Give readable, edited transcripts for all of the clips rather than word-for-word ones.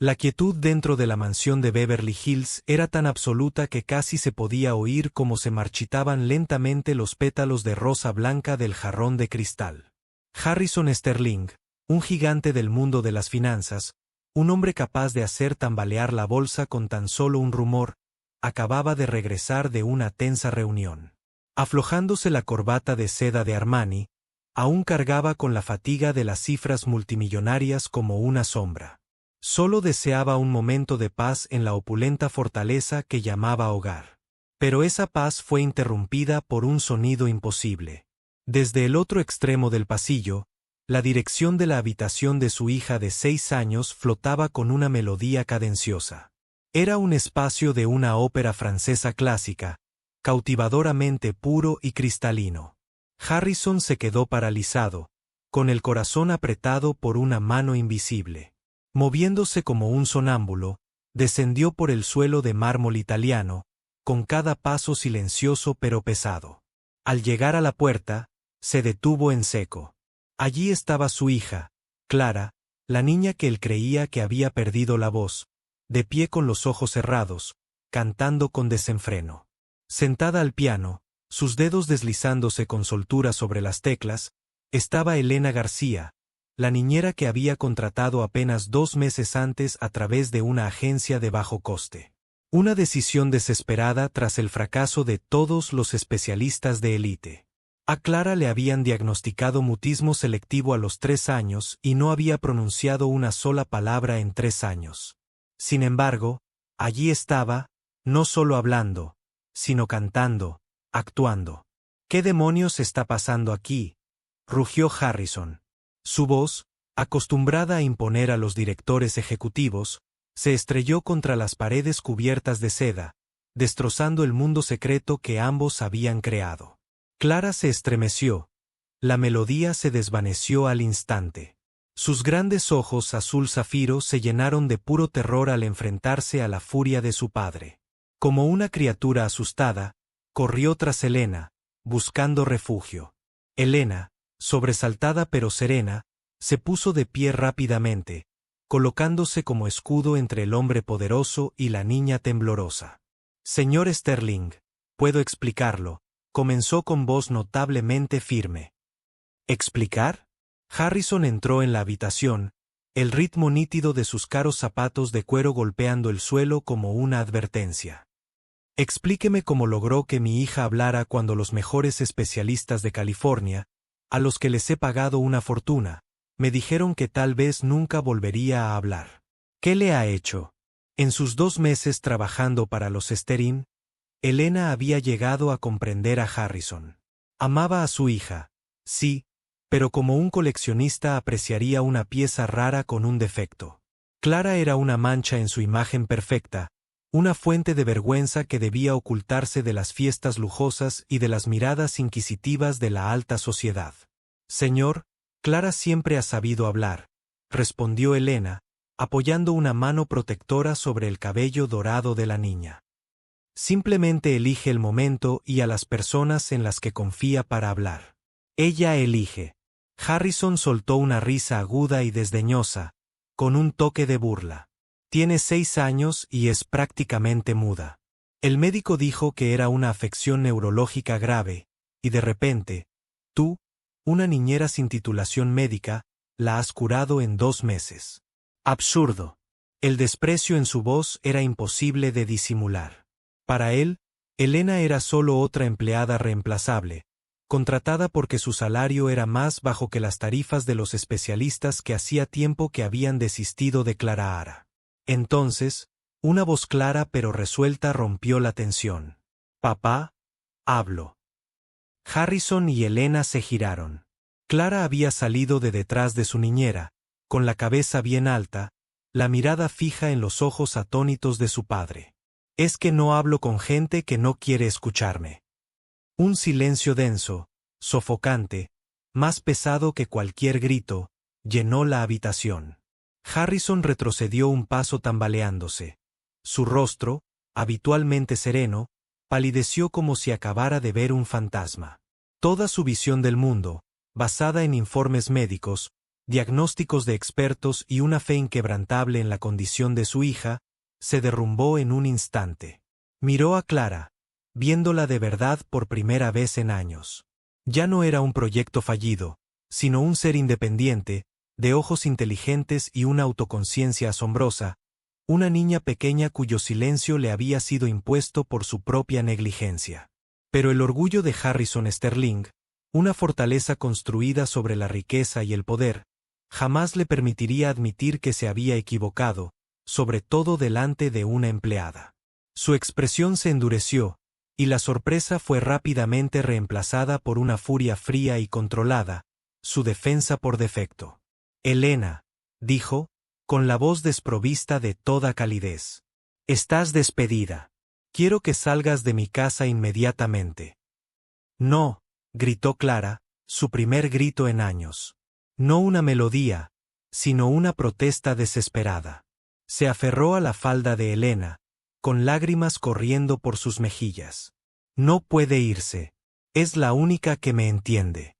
La quietud dentro de la mansión de Beverly Hills era tan absoluta que casi se podía oír cómo se marchitaban lentamente los pétalos de rosa blanca del jarrón de cristal. Harrison Sterling, un gigante del mundo de las finanzas, un hombre capaz de hacer tambalear la bolsa con tan solo un rumor, acababa de regresar de una tensa reunión. Aflojándose la corbata de seda de Armani, aún cargaba con la fatiga de las cifras multimillonarias como una sombra. Solo deseaba un momento de paz en la opulenta fortaleza que llamaba hogar. Pero esa paz fue interrumpida por un sonido imposible. Desde el otro extremo del pasillo, la dirección de la habitación de su hija de 6 años flotaba con una melodía cadenciosa. Era un espacio de una ópera francesa clásica, cautivadoramente puro y cristalino. Harrison se quedó paralizado, con el corazón apretado por una mano invisible. Moviéndose como un sonámbulo, descendió por el suelo de mármol italiano, con cada paso silencioso pero pesado. Al llegar a la puerta, se detuvo en seco. Allí estaba su hija, Clara, la niña que él creía que había perdido la voz, de pie con los ojos cerrados, cantando con desenfreno. Sentada al piano, sus dedos deslizándose con soltura sobre las teclas, estaba Elena García, la niñera que había contratado apenas 2 meses antes a través de una agencia de bajo coste. Una decisión desesperada tras el fracaso de todos los especialistas de élite. A Clara le habían diagnosticado mutismo selectivo a los 3 años y no había pronunciado una sola palabra en 3 años. Sin embargo, allí estaba, no solo hablando, sino cantando, actuando. ¿Qué demonios está pasando aquí?, rugió Harrison. Su voz, acostumbrada a imponer a los directores ejecutivos, se estrelló contra las paredes cubiertas de seda, destrozando el mundo secreto que ambos habían creado. Clara se estremeció. La melodía se desvaneció al instante. Sus grandes ojos azul zafiro se llenaron de puro terror al enfrentarse a la furia de su padre. Como una criatura asustada, corrió tras Elena, buscando refugio. Elena, sobresaltada pero serena, se puso de pie rápidamente, colocándose como escudo entre el hombre poderoso y la niña temblorosa. Señor Sterling, puedo explicarlo, comenzó con voz notablemente firme. ¿Explicar? Harrison entró en la habitación, el ritmo nítido de sus caros zapatos de cuero golpeando el suelo como una advertencia. Explíqueme cómo logró que mi hija hablara cuando los mejores especialistas de California, a los que les he pagado una fortuna, me dijeron que tal vez nunca volvería a hablar. ¿Qué le ha hecho? En sus 2 meses trabajando para los Sterin, Elena había llegado a comprender a Harrison. Amaba a su hija, sí, pero como un coleccionista apreciaría una pieza rara con un defecto. Clara era una mancha en su imagen perfecta, una fuente de vergüenza que debía ocultarse de las fiestas lujosas y de las miradas inquisitivas de la alta sociedad. Señor, Clara siempre ha sabido hablar, respondió Elena, apoyando una mano protectora sobre el cabello dorado de la niña. Simplemente elige el momento y a las personas en las que confía para hablar. Ella elige. Harrison soltó una risa aguda y desdeñosa, con un toque de burla. Tiene 6 años y es prácticamente muda. El médico dijo que era una afección neurológica grave, y de repente, tú, una niñera sin titulación médica, la has curado en 2 meses. Absurdo. El desprecio en su voz era imposible de disimular. Para él, Elena era solo otra empleada reemplazable, contratada porque su salario era más bajo que las tarifas de los especialistas que hacía tiempo que habían desistido de Clara Ara. Entonces, una voz clara pero resuelta rompió la tensión. Papá, hablo. Harrison y Elena se giraron. Clara había salido de detrás de su niñera, con la cabeza bien alta, la mirada fija en los ojos atónitos de su padre. Es que no hablo con gente que no quiere escucharme. Un silencio denso, sofocante, más pesado que cualquier grito, llenó la habitación. Harrison retrocedió un paso tambaleándose. Su rostro, habitualmente sereno, palideció como si acabara de ver un fantasma. Toda su visión del mundo, basada en informes médicos, diagnósticos de expertos y una fe inquebrantable en la condición de su hija, se derrumbó en un instante. Miró a Clara, viéndola de verdad por primera vez en años. Ya no era un proyecto fallido, sino un ser independiente, de ojos inteligentes y una autoconciencia asombrosa, una niña pequeña cuyo silencio le había sido impuesto por su propia negligencia. Pero el orgullo de Harrison Sterling, una fortaleza construida sobre la riqueza y el poder, jamás le permitiría admitir que se había equivocado, sobre todo delante de una empleada. Su expresión se endureció, y la sorpresa fue rápidamente reemplazada por una furia fría y controlada, su defensa por defecto. «Elena», dijo, con la voz desprovista de toda calidez. «Estás despedida. Quiero que salgas de mi casa inmediatamente». «No», gritó Clara, su primer grito en años. No una melodía, sino una protesta desesperada. Se aferró a la falda de Elena, con lágrimas corriendo por sus mejillas. «No puede irse. Es la única que me entiende».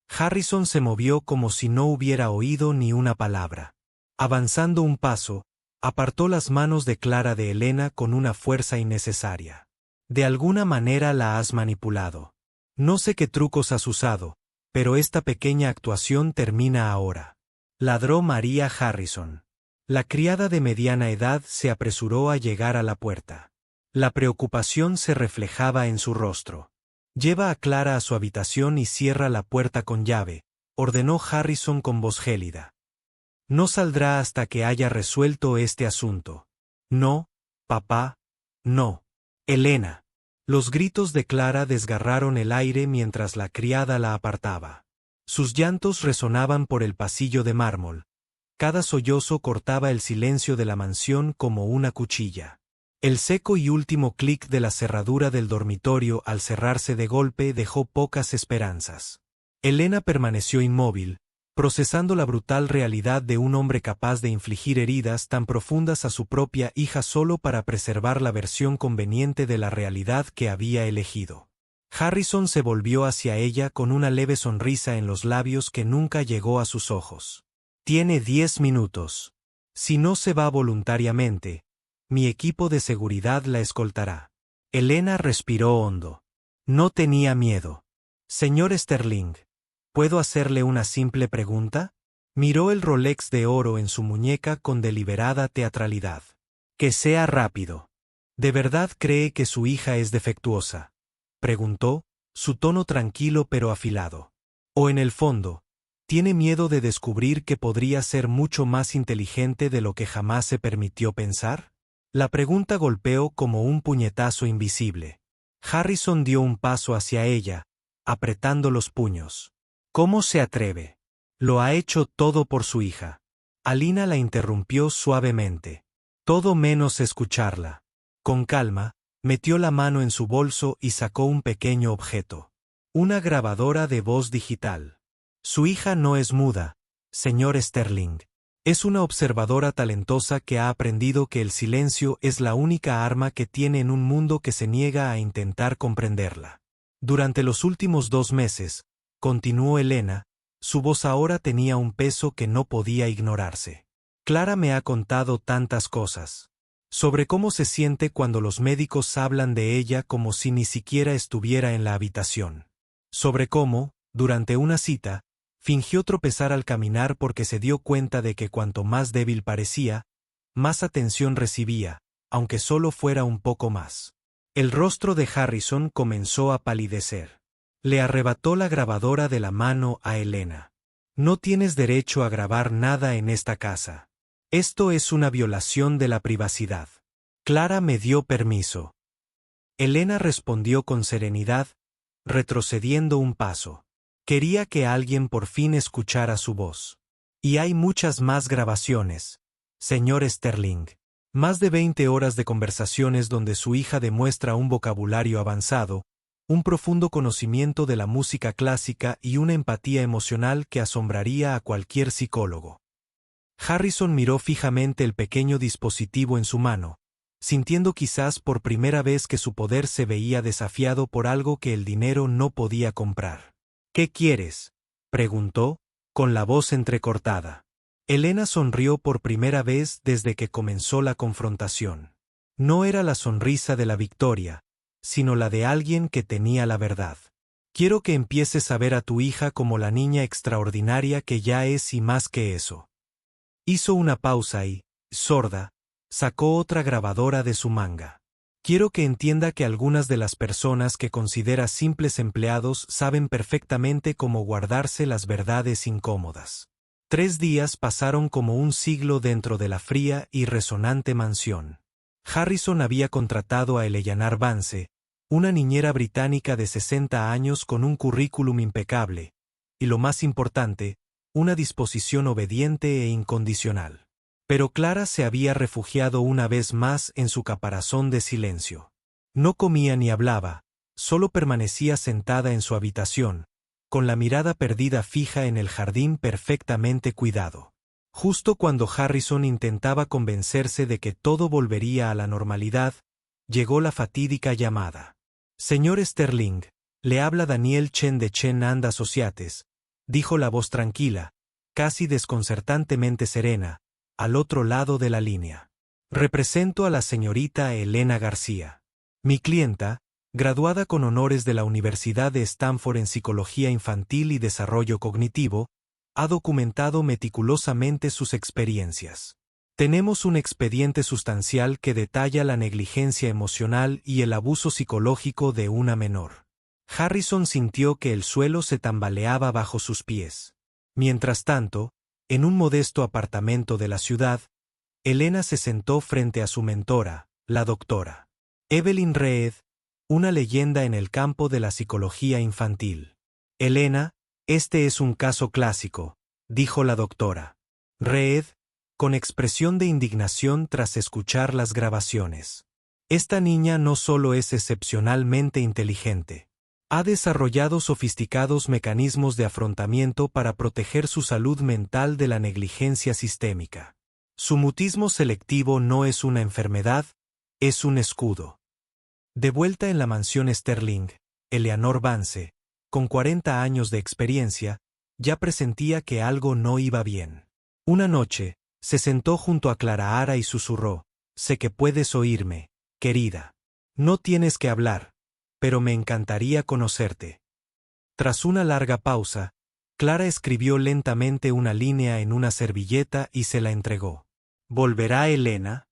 Harrison se movió como si no hubiera oído ni una palabra. Avanzando un paso, apartó las manos de Clara de Elena con una fuerza innecesaria. «De alguna manera la has manipulado. No sé qué trucos has usado, pero esta pequeña actuación termina ahora», ladró María Harrison. La criada de mediana edad se apresuró a llegar a la puerta. La preocupación se reflejaba en su rostro. «Lleva a Clara a su habitación y cierra la puerta con llave», ordenó Harrison con voz gélida. «No saldrá hasta que haya resuelto este asunto». «No, papá, no. Elena». Los gritos de Clara desgarraron el aire mientras la criada la apartaba. Sus llantos resonaban por el pasillo de mármol. Cada sollozo cortaba el silencio de la mansión como una cuchilla. El seco y último clic de la cerradura del dormitorio al cerrarse de golpe dejó pocas esperanzas. Elena permaneció inmóvil, procesando la brutal realidad de un hombre capaz de infligir heridas tan profundas a su propia hija solo para preservar la versión conveniente de la realidad que había elegido. Harrison se volvió hacia ella con una leve sonrisa en los labios que nunca llegó a sus ojos. «Tiene 10 minutos. Si no se va voluntariamente, mi equipo de seguridad la escoltará». Elena respiró hondo. No tenía miedo. «Señor Sterling, ¿puedo hacerle una simple pregunta?». Miró el Rolex de oro en su muñeca con deliberada teatralidad. «Que sea rápido. ¿De verdad cree que su hija es defectuosa?», preguntó, su tono tranquilo pero afilado. «¿O en el fondo, tiene miedo de descubrir que podría ser mucho más inteligente de lo que jamás se permitió pensar?». La pregunta golpeó como un puñetazo invisible. Harrison dio un paso hacia ella, apretando los puños. «¿Cómo se atreve? Lo ha hecho todo por su hija». Alina la interrumpió suavemente. Todo menos escucharla. Con calma, metió la mano en su bolso y sacó un pequeño objeto. Una grabadora de voz digital. «Su hija no es muda, señor Sterling. Es una observadora talentosa que ha aprendido que el silencio es la única arma que tiene en un mundo que se niega a intentar comprenderla. Durante los últimos 2 meses», continuó Elena, su voz ahora tenía un peso que no podía ignorarse. «Clara me ha contado tantas cosas. Sobre cómo se siente cuando los médicos hablan de ella como si ni siquiera estuviera en la habitación. Sobre cómo, durante una cita, fingió tropezar al caminar porque se dio cuenta de que cuanto más débil parecía, más atención recibía, aunque solo fuera un poco más». El rostro de Harrison comenzó a palidecer. Le arrebató la grabadora de la mano a Elena. «No tienes derecho a grabar nada en esta casa. Esto es una violación de la privacidad. Clara me dio permiso». Elena respondió con serenidad, retrocediendo un paso. Quería que alguien por fin escuchara su voz. «Y hay muchas más grabaciones, señor Sterling. Más de 20 horas de conversaciones donde su hija demuestra un vocabulario avanzado, un profundo conocimiento de la música clásica y una empatía emocional que asombraría a cualquier psicólogo». Harrison miró fijamente el pequeño dispositivo en su mano, sintiendo quizás por primera vez que su poder se veía desafiado por algo que el dinero no podía comprar. «¿Qué quieres?», preguntó, con la voz entrecortada. Elena sonrió por primera vez desde que comenzó la confrontación. No era la sonrisa de la victoria, sino la de alguien que tenía la verdad. Quiero que empieces a ver a tu hija como la niña extraordinaria que ya es y más que eso. Hizo una pausa y, sorda, sacó otra grabadora de su manga. Quiero que entienda que algunas de las personas que considera simples empleados saben perfectamente cómo guardarse las verdades incómodas. 3 días pasaron como un siglo dentro de la fría y resonante mansión. Harrison había contratado a Eleanor Vance, una niñera británica de 60 años con un currículum impecable, y lo más importante, una disposición obediente e incondicional. Pero Clara se había refugiado una vez más en su caparazón de silencio. No comía ni hablaba, solo permanecía sentada en su habitación, con la mirada perdida fija en el jardín perfectamente cuidado. Justo cuando Harrison intentaba convencerse de que todo volvería a la normalidad, llegó la fatídica llamada. «Señor Sterling, le habla Daniel Chen de Chen and Associates», dijo la voz tranquila, casi desconcertantemente serena, al otro lado de la línea. «Represento a la señorita Elena García. Mi clienta, graduada con honores de la Universidad de Stanford en Psicología Infantil y Desarrollo Cognitivo, ha documentado meticulosamente sus experiencias. Tenemos un expediente sustancial que detalla la negligencia emocional y el abuso psicológico de una menor». Harrison sintió que el suelo se tambaleaba bajo sus pies. Mientras tanto, en un modesto apartamento de la ciudad, Elena se sentó frente a su mentora, la doctora Evelyn Reed, una leyenda en el campo de la psicología infantil. «Elena, este es un caso clásico», dijo la doctora Reed, con expresión de indignación tras escuchar las grabaciones. «Esta niña no solo es excepcionalmente inteligente. Ha desarrollado sofisticados mecanismos de afrontamiento para proteger su salud mental de la negligencia sistémica. Su mutismo selectivo no es una enfermedad, es un escudo». De vuelta en la mansión Sterling, Eleanor Vance, con 40 años de experiencia, ya presentía que algo no iba bien. Una noche, se sentó junto a Clara Ara y susurró: «Sé que puedes oírme, querida. No tienes que hablar, pero me encantaría conocerte». Tras una larga pausa, Clara escribió lentamente una línea en una servilleta y se la entregó. «¿Volverá Elena?».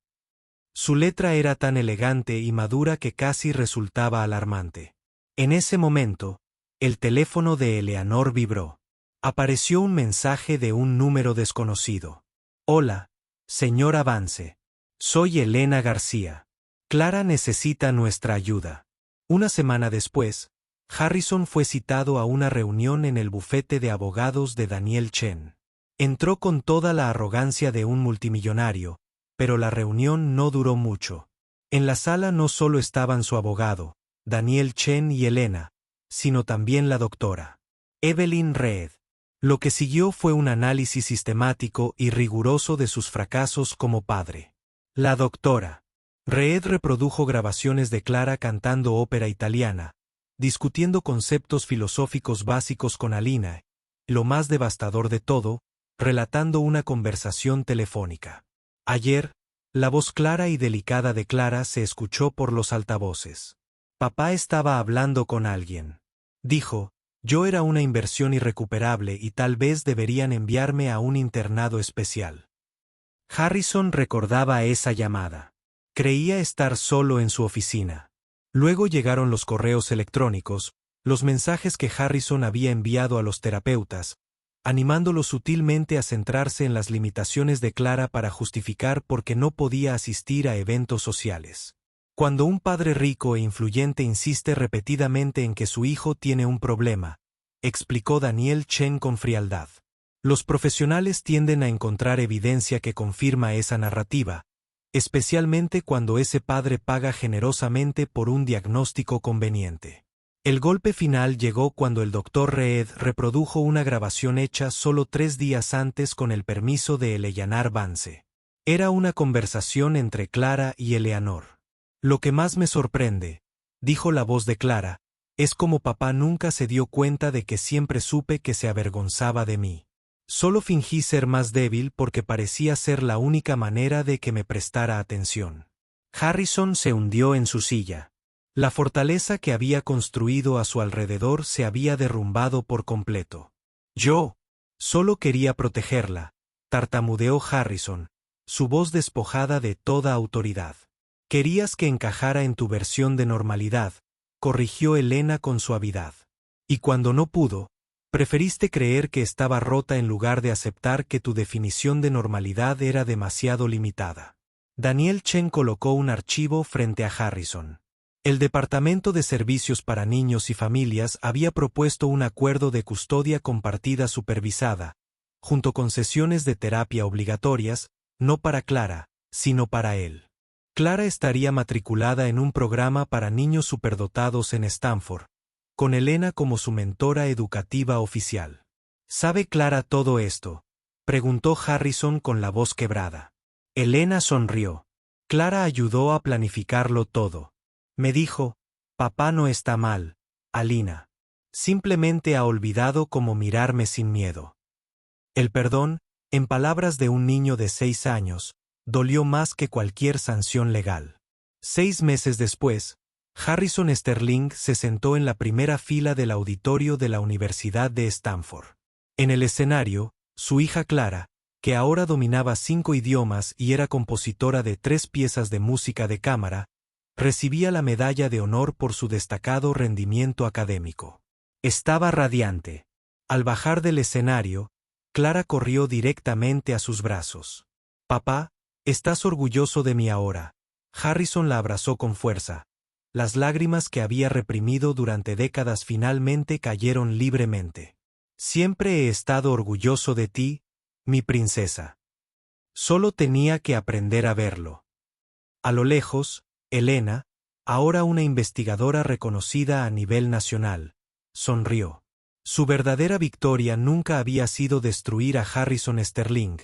Su letra era tan elegante y madura que casi resultaba alarmante. En ese momento, el teléfono de Eleanor vibró. Apareció un mensaje de un número desconocido. «Hola, señora Vance. Soy Elena García. Clara necesita nuestra ayuda». Una semana después, Harrison fue citado a una reunión en el bufete de abogados de Daniel Chen. Entró con toda la arrogancia de un multimillonario, pero la reunión no duró mucho. En la sala no solo estaban su abogado, Daniel Chen y Elena, sino también la doctora Evelyn Reed. Lo que siguió fue un análisis sistemático y riguroso de sus fracasos como padre. La doctora Reed reprodujo grabaciones de Clara cantando ópera italiana, discutiendo conceptos filosóficos básicos con Alina, y, lo más devastador de todo, relatando una conversación telefónica. Ayer, la voz clara y delicada de Clara se escuchó por los altavoces. «Papá estaba hablando con alguien. Dijo, yo era una inversión irrecuperable y tal vez deberían enviarme a un internado especial». Harrison recordaba esa llamada. Creía estar solo en su oficina. Luego llegaron los correos electrónicos, los mensajes que Harrison había enviado a los terapeutas, animándolos sutilmente a centrarse en las limitaciones de Clara para justificar por qué no podía asistir a eventos sociales. Cuando un padre rico e influyente insiste repetidamente en que su hijo tiene un problema, explicó Daniel Chen con frialdad. Los profesionales tienden a encontrar evidencia que confirma esa narrativa, especialmente cuando ese padre paga generosamente por un diagnóstico conveniente. El golpe final llegó cuando el Dr. Reed reprodujo una grabación hecha solo 3 días antes con el permiso de Eleanor Vance. Era una conversación entre Clara y Eleanor. «Lo que más me sorprende», dijo la voz de Clara, «es como papá nunca se dio cuenta de que siempre supe que se avergonzaba de mí. Solo fingí ser más débil porque parecía ser la única manera de que me prestara atención. Harrison se hundió en su silla. La fortaleza que había construido a su alrededor se había derrumbado por completo. Yo solo quería protegerla, tartamudeó Harrison, su voz despojada de toda autoridad. Querías que encajara en tu versión de normalidad, corrigió Elena con suavidad. Y cuando no pudo, preferiste creer que estaba rota en lugar de aceptar que tu definición de normalidad era demasiado limitada. Daniel Chen colocó un archivo frente a Harrison. El Departamento de Servicios para Niños y Familias había propuesto un acuerdo de custodia compartida supervisada, junto con sesiones de terapia obligatorias, no para Clara, sino para él. Clara estaría matriculada en un programa para niños superdotados en Stanford, con Elena como su mentora educativa oficial. ¿Sabe Clara todo esto?, preguntó Harrison con la voz quebrada. Elena sonrió. Clara ayudó a planificarlo todo. Me dijo, papá no está mal, Alina. Simplemente ha olvidado cómo mirarme sin miedo. El perdón, en palabras de un niño de 6 años, dolió más que cualquier sanción legal. 6 meses después, Harrison Sterling se sentó en la primera fila del auditorio de la Universidad de Stanford. En el escenario, su hija Clara, que ahora dominaba 5 idiomas y era compositora de 3 piezas de música de cámara, recibía la medalla de honor por su destacado rendimiento académico. Estaba radiante. Al bajar del escenario, Clara corrió directamente a sus brazos. Papá, estás orgulloso de mí ahora. Harrison la abrazó con fuerza. Las lágrimas que había reprimido durante décadas finalmente cayeron libremente. Siempre he estado orgulloso de ti, mi princesa. Solo tenía que aprender a verlo. A lo lejos, Elena, ahora una investigadora reconocida a nivel nacional, sonrió. Su verdadera victoria nunca había sido destruir a Harrison Sterling,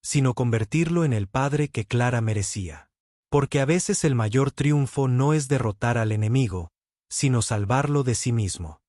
sino convertirlo en el padre que Clara merecía. Porque a veces el mayor triunfo no es derrotar al enemigo, sino salvarlo de sí mismo.